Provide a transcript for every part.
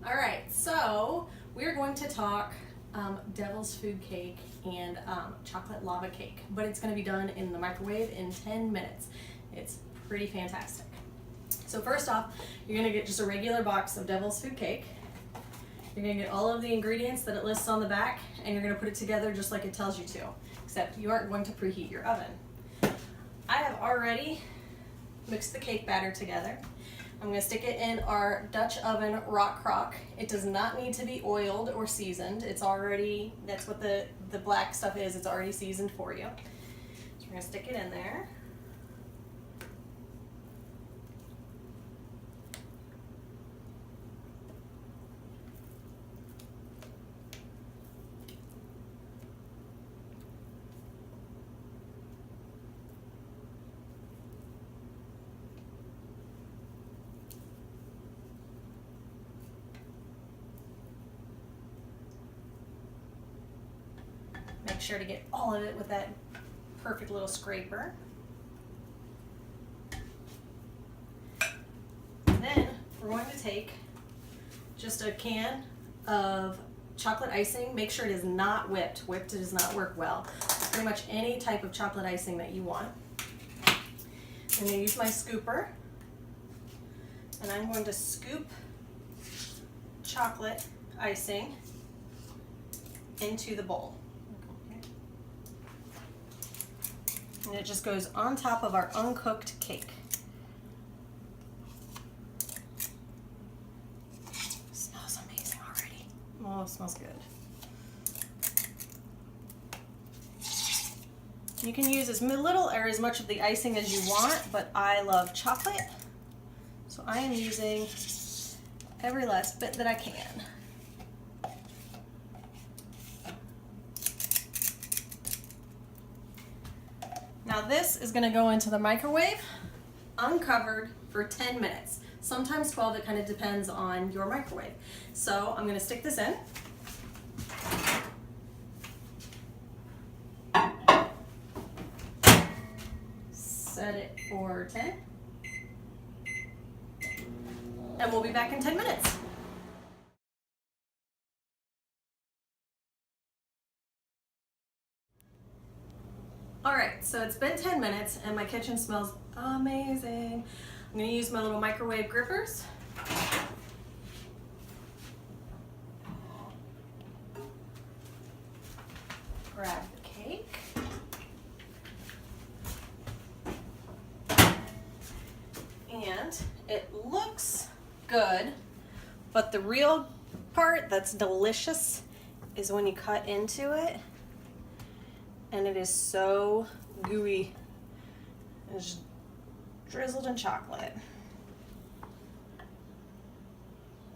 All right, so we're going to talk devil's food cake and chocolate lava cake, but it's going to be done in the microwave in 10 minutes. It's pretty fantastic. So first off, you're going to get just a regular box of devil's food cake. You're going to get all of the ingredients that it lists on the back, and you're going to put it together just like it tells you to, except you aren't going to preheat your oven. I have already mixed the cake batter together. I'm going to stick it in our Dutch oven rock crock. It does not need to be oiled or seasoned. It's already, that's what the black stuff is, it's already seasoned for you. So we're going to stick it in there. Make sure to get all of it with that perfect little scraper. Then we're going to take just a can of chocolate icing. Make sure it is not whipped. Whipped does not work well. Pretty much any type of chocolate icing that you want. I'm going to use my scooper, and I'm going to scoop chocolate icing into the bowl. And it just goes on top of our uncooked cake. Smells amazing already. Oh, it smells good. You can use as little or as much of the icing as you want, but I love chocolate, so I am using every last bit that I can. Now this is going to go into the microwave uncovered for 10 minutes. Sometimes 12, it kind of depends on your microwave. So I'm going to stick this in. Set it for 10. And we'll be back in 10 minutes. All right, so it's been 10 minutes and my kitchen smells amazing. I'm gonna use my little microwave grippers. Grab the cake. And it looks good, but the real part that's delicious is when you cut into it. And it is so gooey. It's drizzled in chocolate.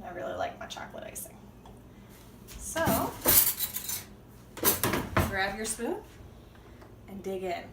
I really like my chocolate icing. So, grab your spoon and dig in.